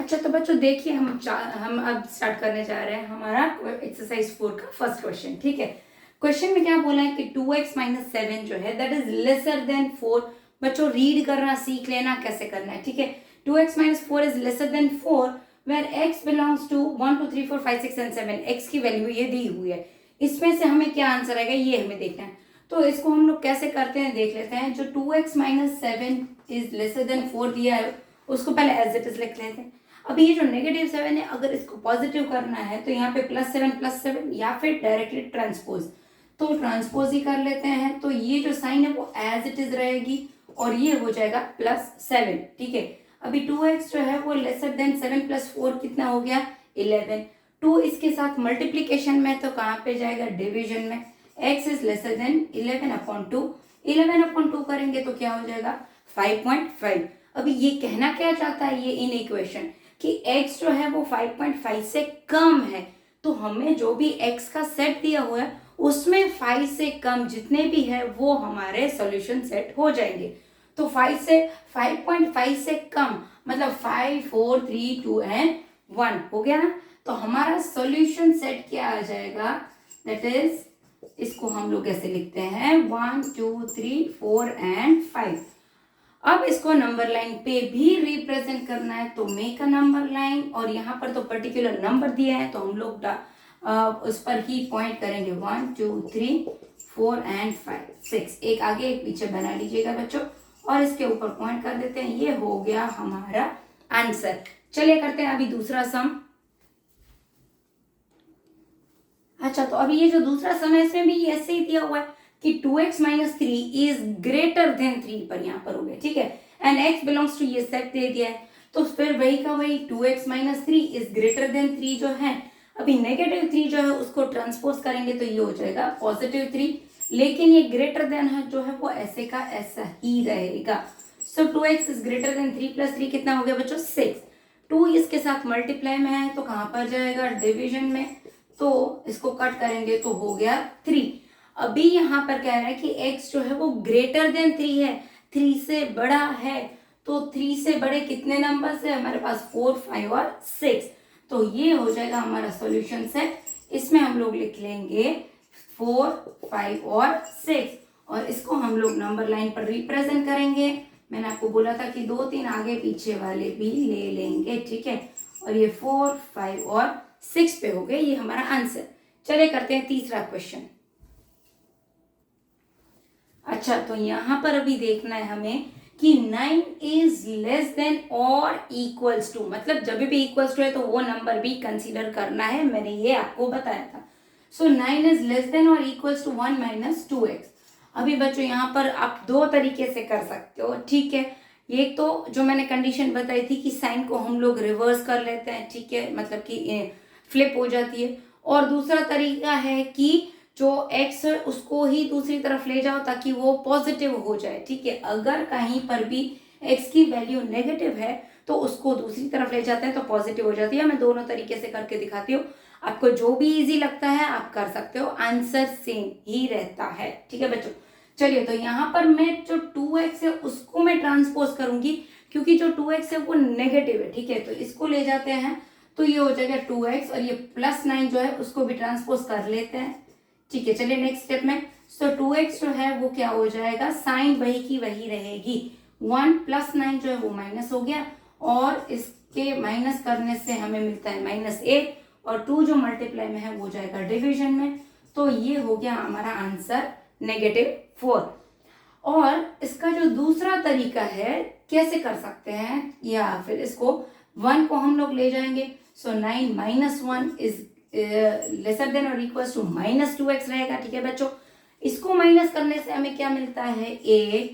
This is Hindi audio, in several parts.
अच्छा तो बच्चों देखिए हम अब स्टार्ट करने जा रहे हैं हमारा एक्सरसाइज 4 का फर्स्ट क्वेश्चन। ठीक है, क्वेश्चन में क्या बोला है कि 2x माइनस 7 जो है दैट इज लेसर देन 4। बच्चों रीड करना सीख लेना कैसे करना है। ठीक है, 2x minus 4 is lesser than 4 where x belongs to 1 2 3 4 5 6 and 7। x की वैल्यू ये दी हुई है, इसमें से हमें क्या आंसर आएगा ये हमें देखना है। तो इसको हम लोग कैसे करते हैं देख लेते हैं। जो 2x minus 7 is lesser than 4 दिया है उसको पहले एज इट इज लिख लेते हैं। अभी ये जो नेगेटिव 7 है अगर इसको पॉजिटिव करना है तो यहाँ पे प्लस 7 या फिर डायरेक्टली ट्रांसपोज, तो ट्रांसपोज ही कर लेते हैं। तो ये जो साइन है वो एज इट इज रहेगी और ये हो जाएगा +7। ठीक है, अभी 2x जो है वो लेसर देन 7 + 4 कितना हो गया 11। 2 इसके साथ मल्टीप्लीकेशन में तो कहाँ पे जाएगा डिवीजन में। x इज लेसर देन 11/2, 11/2 करेंगे तो क्या हो जाएगा 5.5। अभी ये कहना क्या चाहता है ये इन इक्वेशन कि x जो है वो 5.5 से कम है, तो हमें जो भी x का सेट दिया हुआ है उसमें 5 से कम जितने भी है वो हमारे सॉल्यूशन सेट हो जाएंगे। तो 5.5 से कम मतलब 5 4 3 2 एंड 1 हो गया ना। तो हमारा सॉल्यूशन सेट क्या आ जाएगा, दैट इज इसको हम लोग कैसे लिखते हैं 1 2 3 4 एंड 5। अब इसको नंबर लाइन पे भी रिप्रेजेंट करना है तो मेक अ नंबर लाइन, और यहाँ पर तो पर्टिकुलर नंबर दिया है तो हम लोग उस पर ही पॉइंट करेंगे 1 2 3 4 एंड 5 6। एक आगे एक पीछे बना लीजिएगा बच्चों और इसके ऊपर पॉइंट कर देते हैं। ये हो गया हमारा आंसर। चलिए करते हैं अभी दूसरा सम। अच्छा तो अभी ये जो दूसरा सम है इसमें भी ऐसे ही दिया हुआ है कि 2x minus 3 is greater than 3 पर यहाँ पर हो गया। ठीक है, एंड x बिलोंग्स टू ये सेट दे दिया है तो फिर वही का वही 2x minus 3 is greater than 3 जो है, अभी नेगेटिव 3 जो है उसको ट्रांसपोज करेंगे तो ये हो जाएगा +3, लेकिन ये ग्रेटर देन है जो है वो ऐसे का ऐसा ही रहेगा। सो 2x इज ग्रेटर देन 3 + 3 कितना हो गया बच्चों 6। 2 इसके साथ मल्टीप्लाई में है तो कहाँ पर जाएगा डिवीजन में, तो इसको कट करेंगे तो हो गया 3। अभी यहाँ पर कह रहा है कि x जो है वो ग्रेटर देन 3 है, 3 से बड़ा है। तो 3 से बड़े कितने नंबर है हमारे पास 4 5 और 6, तो ये हो जाएगा हमारा सॉल्यूशन सेट। इसमें हम लोग लिख लेंगे 4 5 और 6 और इसको हम लोग नंबर लाइन पर रिप्रेजेंट करेंगे। मैंने आपको बोला था कि 2 3 आगे पीछे वाले भी ले लेंगे। ठीक है, और ये 4 5 और 6 पे हो गए, ये हमारा आंसर। चलिए करते हैं तीसरा क्वेश्चन। अच्छा तो यहाँ पर अभी देखना है हमें कि 9 इज लेस देन और इक्वल्स टू, मतलब जब भी इक्वल्स टू है तो वो नंबर भी कंसीडर करना है, मैंने ये आपको बताया था। सो 9 इज लेस देन और इक्वल्स टू 1 माइनस 2x। अभी बच्चों यहाँ पर आप दो तरीके से कर सकते हो। ठीक है, एक तो जो मैंने कंडीशन बताई थी कि साइन को हम लोग रिवर्स कर लेते हैं, ठीक है, मतलब कि फ्लिप हो जाती है। और दूसरा तरीका है कि जो x है उसको ही दूसरी तरफ ले जाओ ताकि वो पॉजिटिव हो जाए। ठीक है, अगर कहीं पर भी x की वैल्यू नेगेटिव है तो उसको दूसरी तरफ ले जाते हैं तो पॉजिटिव हो जाती है। मैं दोनों तरीके से करके दिखाती हूँ, आपको जो भी इजी लगता है आप कर सकते हो, आंसर सेम ही रहता है। ठीक है बच्चों, चलिए तो यहाँ पर मैं जो 2x है उसको मैं ट्रांसपोज करूंगी क्योंकि जो 2x है वो नेगेटिव है। ठीक है, तो इसको ले जाते हैं तो ये हो जाएगा 2x और ये +9 जो है उसको भी ट्रांसपोज कर लेते हैं। ठीक है, चलिए नेक्स्ट स्टेप में। सो 2x जो है वो क्या हो जाएगा, साइन वही की वही रहेगी। 1 + 9 जो है वो माइनस हो गया और इसके माइनस करने से हमें मिलता है -8 और 2 जो मल्टीप्लाई में है वो जाएगा डिवीजन में, तो ये हो गया हमारा आंसर -4। और इसका जो दूसरा तरीका है कैसे कर सकते हैं, या फिर इसको 1 को हम लोग ले जाएंगे। सो 9 - 1 इज लेसर देन और इक्वल्स टू -2x रहेगा। ठीक है बच्चों, इसको माइनस करने से हमें क्या मिलता है 8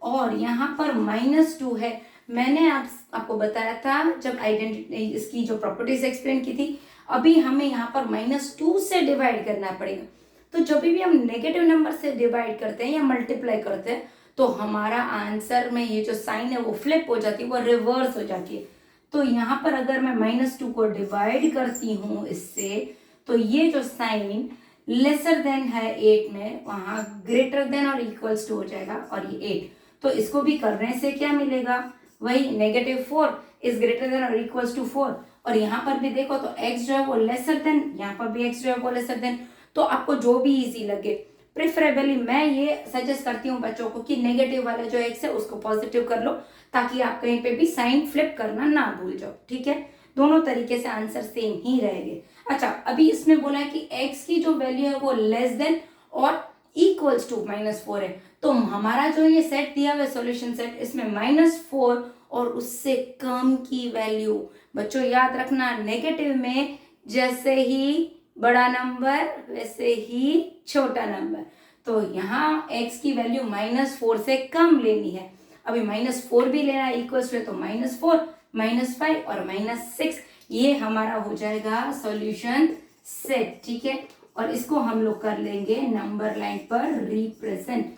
और यहाँ पर -2 है। मैंने आपको बताया था जब आइडेंटिटी इसकी जो प्रॉपर्टीज एक्सप्लेन की थी, अभी हमें यहाँ पर -2 से डिवाइड करना पड़ेगा। तो जब भी हम नेगेटिव नंबर से डिवाइड करते हैं या मल्टीप्लाई करते हैं तो हमारा आंसर में ये जो साइन है वो फ्लिप हो जाती है, वो रिवर्स हो जाती है। तो यहाँ पर अगर मैं -2 को डिवाइड करती हूँ इससे तो ये जो साइन लेसर देन है 8 में वहां ग्रेटर देन और इक्वल्स टू हो जाएगा और ये 8, तो इसको भी करने से क्या मिलेगा वही -4, इज ग्रेटर देन और इक्वल्स टू 4, और यहाँ पर भी देखो तो x जो है वो लेसर देन, यहाँ पर भी x जो है वो लेसर देन। तो आपको जो भी इजी लगे, प्रेफरेबली मैं ये सजेस्ट करती हूँ बच्चों को कि नेगेटिव वाला जो x है उसको पॉजिटिव कर लो, ताकि आप कहीं पे भी साइन फ्लिप करना ना भूल जाओ। ठीक है, दोनों तरीके से आंसर सेम ही रहेंगे। अच्छा, अभी इसमें बोला है कि x की जो वैल्यू है वो लेस देन और इक्वल्स टू -4 है, तो हमारा जो ये सेट दिया हुआ सॉल्यूशन सेट, इसमें -4 और उससे कम की वैल्यू। बच्चों याद रखना, नेगेटिव में जैसे ही बड़ा नंबर वैसे ही छोटा नंबर, तो यहाँ x की वैल्यू -4 से कम लेनी है। अभी -4 भी लेना है इक्वल्स टू, तो -4, -5 और -6, ये हमारा हो जाएगा सॉल्यूशन सेट। ठीक है, और इसको हम लोग कर लेंगे नंबर लाइन पर रिप्रेजेंट।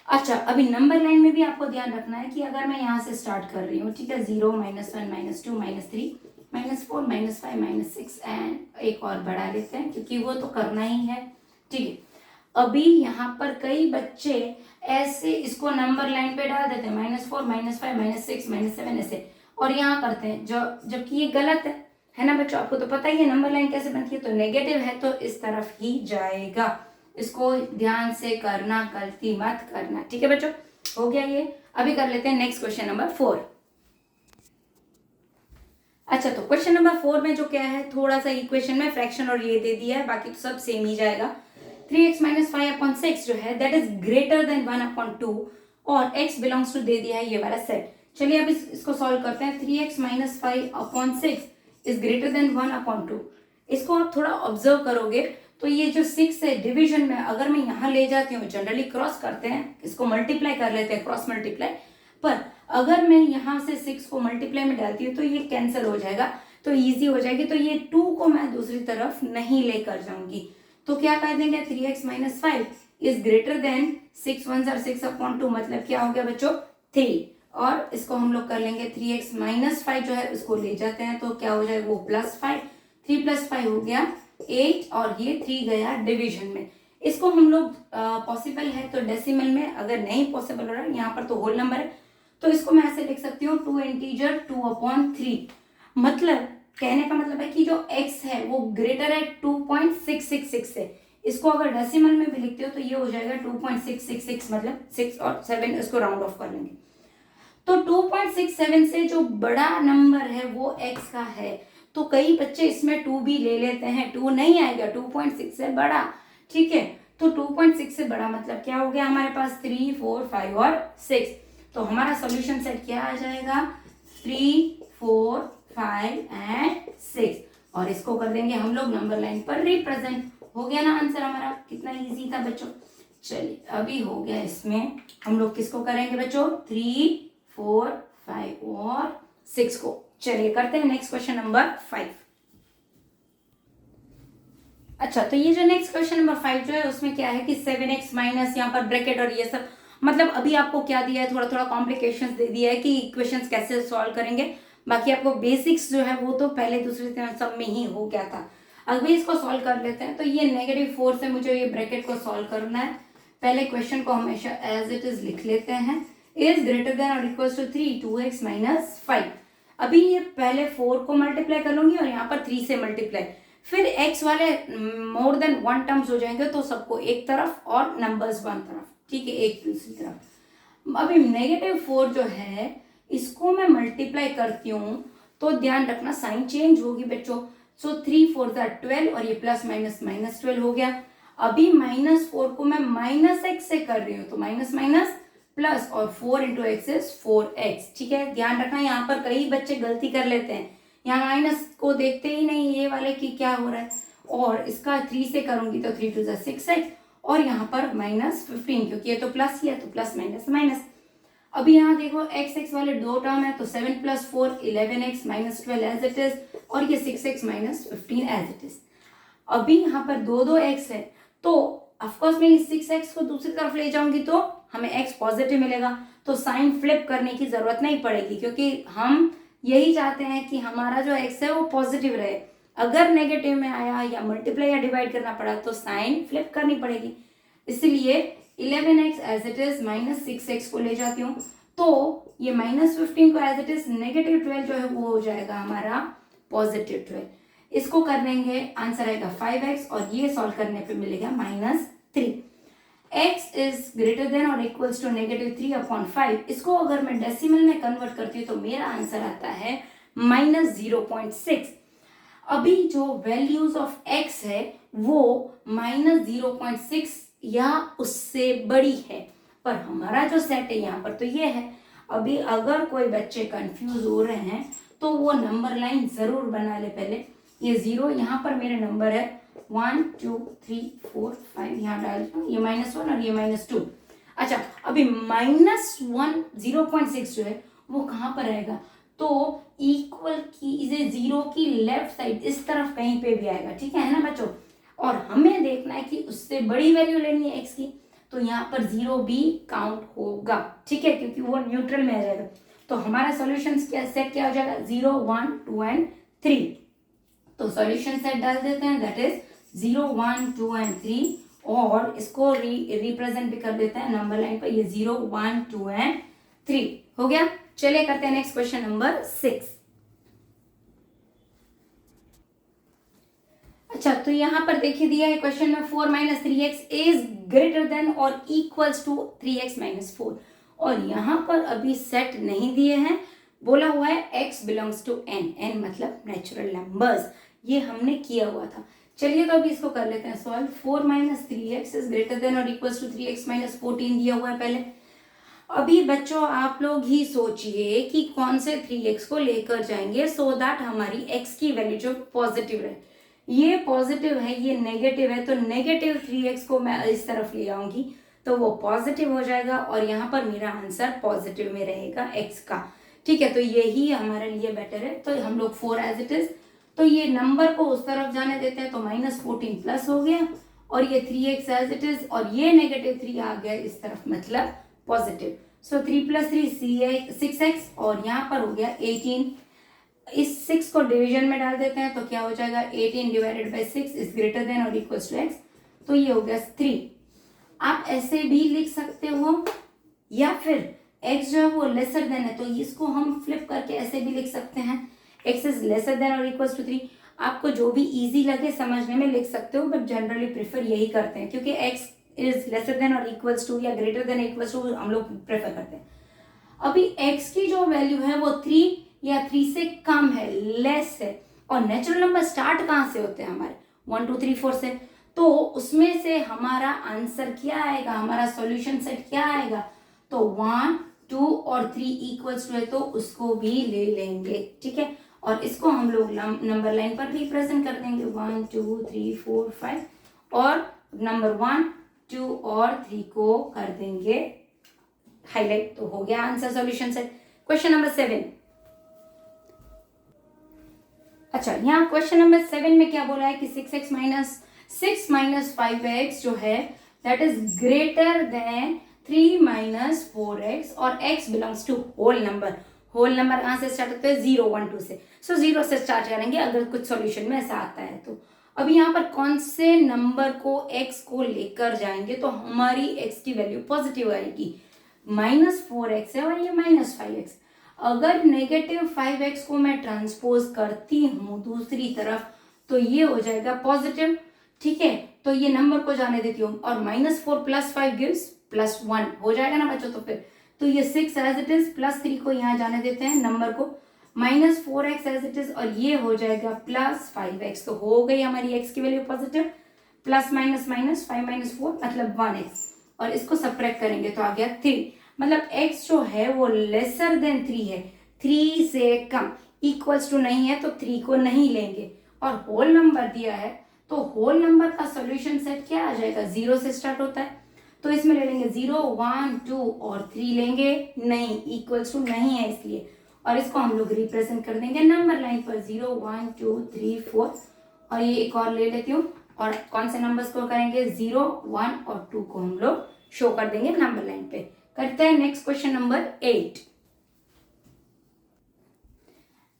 अच्छा, अभी नंबर लाइन में भी आपको ध्यान रखना है कि अगर मैं यहाँ से स्टार्ट कर रही हूँ, ठीक है, 0, -1, -2, -3, -4, -5, -6 एंड एक और बढ़ा लेते हैं क्योंकि वो तो करना ही है। ठीक है, अभी यहाँ पर कई बच्चे ऐसे इसको नंबर लाइन पे डाल देते हैं, -4, -5, -6, -7 ऐसे, और यहाँ करते हैं जो, जबकि ये गलत है ना बच्चों, आपको तो पता ही है नंबर लाइन कैसे बनती है। तो नेगेटिव है तो इस तरफ ही जाएगा, इसको ध्यान से करना, गलती मत करना। ठीक है बच्चों, हो गया ये। अभी कर लेते हैं नेक्स्ट क्वेश्चन नंबर 4। अच्छा, तो क्वेश्चन नंबर 4 में जो क्या है, थोड़ा सा इक्वेशन में फ्रैक्शन और ये दे दिया है, बाकी तो सब सेम ही जाएगा। 3x - 5/6 जो है दैट इज ग्रेटर देन 1/2, और x बिलोंग्स टू दे दिया है ये वाला सेट। चलिए अब इसको सॉल्व करते हैं। 3x - 5/6 is greater than 1/2। इसको आप थोड़ा ऑब्जर्व करोगे तो ये जो 6 है डिवीजन में, अगर मैं यहाँ ले जाती हूँ, जनरली क्रॉस करते हैं, इसको मल्टीप्लाई कर लेते हैं, क्रॉस मल्टीप्लाई, पर अगर मैं यहाँ से 6 को मल्टीप्लाई में डालती हूँ तो ये कैंसिल हो जाएगा, तो इजी हो जाएगी। तो ये 2 को मैं दूसरी तरफ नहीं लेकर जाऊंगी, तो क्या कर देंगे, 3x - 5 इज ग्रेटर देन 6 1 6/2, मतलब क्या हो गया बच्चों, 3, और इसको हम लोग कर लेंगे 3x - 5 जो है उसको ले जाते हैं, तो क्या हो जाएगा वो +5, 3 + 5 हो गया 8, और ये 3 गया डिवीजन में। इसको हम लोग पॉसिबल है तो डेसिमल में, अगर नहीं पॉसिबल हो रहा है, यहाँ पर तो होल नंबर है, तो इसको मैं ऐसे लिख सकती हूँ 2 इंटीजर 2/3। मतलब कहने का मतलब है कि जो x है वो ग्रेटर है 2.666 से। इसको अगर डेसिमल में भी लिखते हो तो ये हो जाएगा 2.666, मतलब 6 और 7 इसको राउंड ऑफ कर लेंगे, तो 2.67 से जो बड़ा नंबर है वो x का है। तो कई बच्चे इसमें 2 भी ले लेते हैं, 2 नहीं आएगा, 2.6 से बड़ा। ठीक है, तो 2.6 से बड़ा मतलब क्या हो गया हमारे पास, 3 4 5 और 6। तो हमारा सॉल्यूशन सेट क्या आ जाएगा, 3 4 5 एंड 6, और इसको कर देंगे हम लोग नंबर लाइन पर रिप्रेजेंट। हो गया ना आंसर हमारा, कितना इजी था बच्चों। चलिए अभी हो गया, इसमें हम लोग किसको करेंगे बच्चों, 3 4 5 और 6 को। चलिए करते हैं नेक्स्ट क्वेश्चन नंबर 5। अच्छा, तो ये जो नेक्स्ट क्वेश्चन नंबर 5 जो है उसमें क्या है कि 7x माइनस यहाँ पर ब्रैकेट और ये सब, मतलब अभी आपको क्या दिया है, थोड़ा थोड़ा कॉम्प्लिकेशंस दे दिया है कि इक्वेशंस कैसे सॉल्व करेंगे। बाकी आपको बेसिक्स जो है वो तो पहले दूसरे सब में ही हो गया था। अभी इसको सॉल्व कर लेते हैं। तो ये -4 से मुझे ये ब्रैकेट को सॉल्व करना है। पहले क्वेश्चन को हमेशा एज इट इज लिख लेते हैं, इज ग्रेटर देन और इक्वल टू 3 2x - 5। अभी ये पहले 4 को मल्टीप्लाई कर लूंगी और यहाँ पर 3 से मल्टीप्लाई, फिर x वाले मोर देन 1 टर्म्स हो जाएंगे, तो सबको एक तरफ और नंबर्स 1 तरफ। ठीक है, एक दूसरी तरफ। अभी -4 जो है इसको मैं मल्टीप्लाई करती हूँ तो ध्यान रखना साइन चेंज होगी बच्चों। सो 3 4 12 और ये प्लस माइनस -12 हो गया। अभी -4 को मैं -x से कर रही हूँ, तो माइनस माइनस प्लस और 4 इंटू एक्स इज 4x। ठीक है, ध्यान रखना, यहाँ पर कई बच्चे गलती कर लेते हैं, यहाँ माइनस को देखते ही नहीं ये वाले की क्या हो रहा है, और इसका 3 से करूंगी तो 3 2 6x, और यहाँ पर -15 क्योंकि ये तो प्लस ही है, तो प्लस माइनस माइनस। अभी यहाँ देखो x वाले दो टर्म है, तो 7 + 4 11x -12 एज इट इज, और ये 6x - 15 एज इट इज। अभी यहाँ पर दो x है, तो ऑफकोर्स मैं इस 6x को दूसरी तरफ ले जाऊंगी तो हमें x पॉजिटिव मिलेगा, तो साइन फ्लिप करने की जरूरत नहीं पड़ेगी, क्योंकि हम यही चाहते हैं कि हमारा जो x है वो पॉजिटिव रहे। अगर नेगेटिव में आया या मल्टीप्लाई या डिवाइड करना पड़ा तो साइन फ्लिप करनी पड़ेगी। इसलिए 11x as it is -6x को ले जाती हूँ, तो ये -15 को एज इट इज -12 जो है वो हो जाएगा हमारा +12। इसको कर देंगे, आंसर आएगा 5x और ये सॉल्व करने पे मिलेगा -3। x इज ग्रेटर देन और इक्वल्स टू -3/5। इसको अगर मैं डेसिमल में कन्वर्ट करती हूँ तो मेरा आंसर आता है -0.6। अभी जो वैल्यूज ऑफ x है वो -0.6 या उससे बड़ी है, पर हमारा जो सेट है यहाँ पर तो ये है। अभी अगर कोई बच्चे कंफ्यूज हो रहे हैं तो वो नंबर लाइन जरूर बना ले पहले। ये 0, यहाँ पर मेरे नंबर है 1 2 3 4 5, यहाँ डालता हूँ, ये -1 और ये -2। अच्छा, अभी -1 0.6 जो है वो कहाँ पर आएगा, तो इक्वल की इसे 0 की लेफ्ट साइड इस तरफ कहीं पे भी आएगा, ठीक है ना बच्चों। और हमें देखना है कि उससे बड़ी वैल्यू लेनी है x की, तो यहाँ पर 0 भी काउंट होगा, ठीक है, क्योंकि वो न्यूट्रल में आ जाएगा। तो हमारा सॉल्यूशन क्या सेट क्या हो जाएगा, 0 1 2 एंड 3। तो सॉल्यूशन सेट डाल देते हैं, दैट इज 0 1 2 एंड 3, और इसको रिप्रेजेंट भी कर देते हैं नंबर लाइन पर, ये 0 1 2 एंड 3 हो गया। चलिए करते हैं नेक्स्ट क्वेश्चन नंबर 6। अच्छा, तो यहाँ पर देखिए दिया है क्वेश्चन में 4 - 3x इज ग्रेटर देन और इक्वल्स टू 3x - 4, और यहाँ पर अभी सेट नहीं दिए हैं, बोला हुआ है x belongs to n, n मतलब नेचुरल नंबर्स, ये हमने किया हुआ था। चलिए तो अभी इसको कर लेते हैं solve. 4 - 3x is greater than और इक्वल्स टू 3x - 14 दिया हुआ है पहले। अभी बच्चों आप लोग ही सोचिए कि कौन से 3x को लेकर जाएंगे सो दैट हमारी x की वैल्यू जो पॉजिटिव रहे। ये पॉजिटिव है, ये नेगेटिव है, तो नेगेटिव 3x को मैं इस तरफ ले आऊंगी तो वो पॉजिटिव हो जाएगा, और यहाँ पर मेरा आंसर पॉजिटिव में रहेगा x का, ठीक है। तो यही हमारे लिए बेटर है, तो हम लोग 4 एज इट इज, तो ये नंबर को उस तरफ जाने देते हैं, तो -14 प्लस हो गया, और ये 3x एज इट इज, और ये -3 आ गया इस तरफ, मतलब पॉजिटिव। सो 3 + 3 6x, और यहाँ पर हो गया 18। इस 6 को डिवीजन में डाल देते हैं तो क्या हो जाएगा, 18 / 6 इज ग्रेटर देन और इक्वल्स टू x, तो ये हो गया 3। आप ऐसे भी लिख सकते हो, या फिर x जो है वो लेसर देन है, तो इसको हम फ्लिप करके ऐसे भी लिख सकते हैं, x इज लेसर देन और इक्वल्स टू 3। आपको जो भी इजी लगे समझने में लिख सकते हो, बट जनरली प्रेफर यही करते हैं, क्योंकि x इज लेसर देन और इक्वल्स टू या ग्रेटर देन इक्वल्स टू हम लोग प्रेफर करते हैं। अभी x की जो वैल्यू है वो 3 या 3 से कम है, लेस है, और नेचुरल नंबर स्टार्ट कहाँ से होते हैं हमारे 1 2 3 4 से, तो उसमें से हमारा आंसर क्या आएगा, हमारा सॉल्यूशन सेट क्या आएगा, तो 1 2 और 3 इक्वल्स टू है, तो उसको भी ले लेंगे, ठीक है। और इसको हम लोग नंबर लाइन पर भी प्रेजेंट कर देंगे, 1 2 3 4 5, और नंबर 1 2 और 3 को कर देंगे हाईलाइट, तो हो गया answer solution set. Question number 7। अच्छा, यहाँ क्वेश्चन नंबर 7 में क्या बोला है कि 6x - 6 - 5x जो है that is greater than 3 - 4x, और x belongs to whole number. Whole number कहाँ से स्टार्ट होते हैं, 0 1 2 से, सो 0 से स्टार्ट करेंगे अगर कुछ सॉल्यूशन में ऐसा आता है तो। अभी यहाँ पर कौन से नंबर को x को लेकर जाएंगे तो हमारी x की वैल्यू पॉजिटिव आएगी, -4x है और ये -5x। अगर -5x को मैं ट्रांसपोज करती हूँ दूसरी तरफ तो ये हो जाएगा पॉजिटिव, ठीक है। तो ये नंबर को जाने देती हूँ, और -4 + 5 गिव्स +1 हो जाएगा ना बच्चों, तो फिर तो ये 6 एज इट इज, +3 को यहाँ जाने देते हैं नंबर को, -4x एज इट इज, और ये हो जाएगा +5x, तो हो गई हमारी x की value positive, plus minus minus 5 - 4 मतलब 1x, और इसको सब्ट्रैक्ट करेंगे तो आ गया 3, मतलब x जो है वो लेसर देन 3 है, 3 से कम, इक्वल्स टू नहीं है तो 3 को नहीं लेंगे, और होल नंबर दिया है तो होल नंबर का सॉल्यूशन सेट क्या आ जाएगा, 0 से स्टार्ट होता है, तो इसमें ले लेंगे 0 1 2 और 3 लेंगे नहीं, इक्वल्स टू नहीं है इसलिए, और इसको हम लोग रिप्रेजेंट कर देंगे नंबर लाइन पर 0 1 2 3 4, और ये एक और ले लेती हूँ, और कौन से नंबर्स को करेंगे 0 1 और 2 को हम लोग शो कर देंगे नंबर लाइन पे। करते हैं नेक्स्ट क्वेश्चन नंबर 8।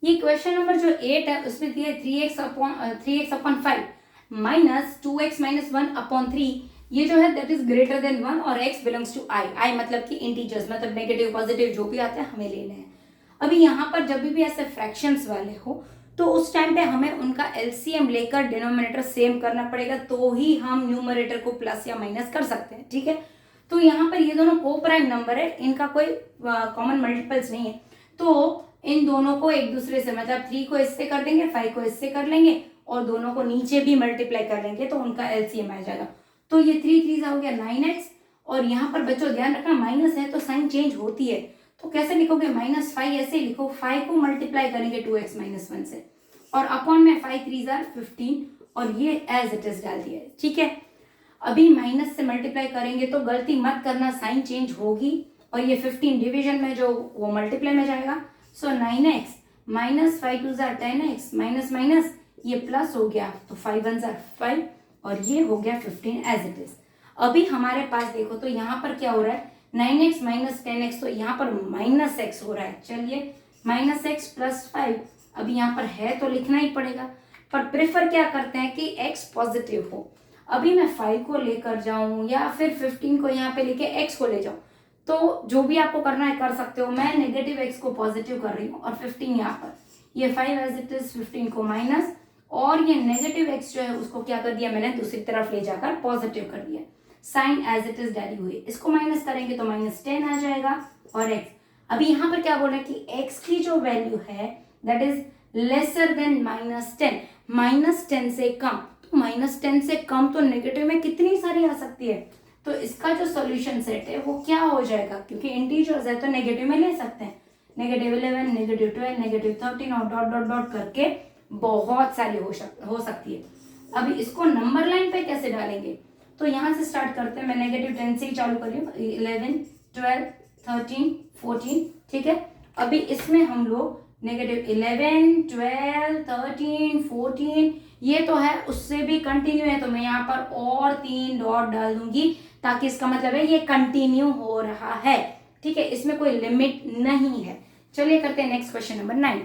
ये क्वेश्चन नंबर जो 8 है उसमें दिया 3x/5 -2x - 1/3, ये जो है दैट इज ग्रेटर देन 1 और x बिलोंग्स टू i मतलब कि इंटीजर्स, मतलब नेगेटिव पॉजिटिव जो भी आते हैं हमें लेने हैं। अभी यहाँ पर जब भी ऐसे फ्रैक्शंस वाले हो तो उस टाइम पे हमें उनका एलसीएम लेकर डिनोमिनेटर सेम करना पड़ेगा, तो ही हम न्यूमरेटर को प्लस या माइनस कर सकते हैं, ठीक है। तो यहाँ पर ये दोनों को प्राइम नंबर है, इनका कोई कॉमन मल्टीपल्स नहीं है, तो इन दोनों को एक दूसरे से मतलब 3 को इससे कर देंगे, 5 को इससे कर लेंगे और दोनों को नीचे भी मल्टीप्लाई कर लेंगे तो उनका एलसीएम आ जाएगा। तो ये 3 3 हो गया 9x, और यहाँ पर बच्चों ध्यान रखना माइनस है तो साइन चेंज होती है, तो कैसे लिखोगे -5 ऐसे लिखो, 5 को मल्टीप्लाई करेंगे 2x - 1 से और अपॉन में 5 3 15 और ये एज इट इज डाल दिया है, ठीक है। अभी माइनस से मल्टीप्लाई करेंगे तो गलती मत करना, साइन चेंज होगी और ये 15 डिवीजन में जो वो मल्टीप्लाई में जाएगा। सो 9x -5 2 10x माइनस माइनस ये प्लस हो गया तो 5 1 5 और ये हो गया 15 एज इट इज। अभी हमारे पास देखो तो यहाँ पर क्या हो रहा है, 9x - 10x, तो यहाँ पर -x हो रहा है। चलिए -x + 5 अभी यहाँ पर है तो लिखना ही पड़ेगा, पर प्रेफर क्या करते हैं कि x पॉजिटिव हो। अभी मैं 5 को लेकर जाऊं या फिर 15 को यहाँ पे लेके x को ले जाऊं, तो जो भी आपको करना है कर सकते हो। मैं नेगेटिव x को पॉजिटिव कर रही हूँ और 15 यहाँ पर, ये 5 एज इट इज, 15 को माइनस और ये नेगेटिव x जो है उसको क्या कर दिया मैंने दूसरी तरफ ले जाकर पॉजिटिव कर दिया। साइन एज इट इज डाली हुई, इसको माइनस करेंगे तो -10 आ जाएगा और x। अभी यहाँ पर क्या बोल रहे हैं कि x की जो वैल्यू है दैट इज लेसर देन -10, -10 से कम, तो -10 से कम तो नेगेटिव में कितनी सारी आ सकती है, तो इसका जो सॉल्यूशन सेट है वो क्या हो जाएगा, क्योंकि इंटीजर्स है तो नेगेटिव में ले सकते हैं, -11 -12 -13 और डॉट डॉट डॉट करके बहुत सारी हो सकती है। अभी इसको नंबर लाइन पे कैसे डालेंगे, तो यहाँ से स्टार्ट करते हैं। मैं -10 से ही चालू कर रही हूँ, 11 12 13 14, ठीक है। अभी इसमें हम लोग -11 12 13 14 ये तो है उससे भी कंटिन्यू है, तो मैं यहाँ पर और 3 डॉट डाल दूंगी ताकि इसका मतलब है ये कंटिन्यू हो रहा है, ठीक है, इसमें कोई लिमिट नहीं है। चलिए करते हैं नेक्स्ट क्वेश्चन नंबर 9।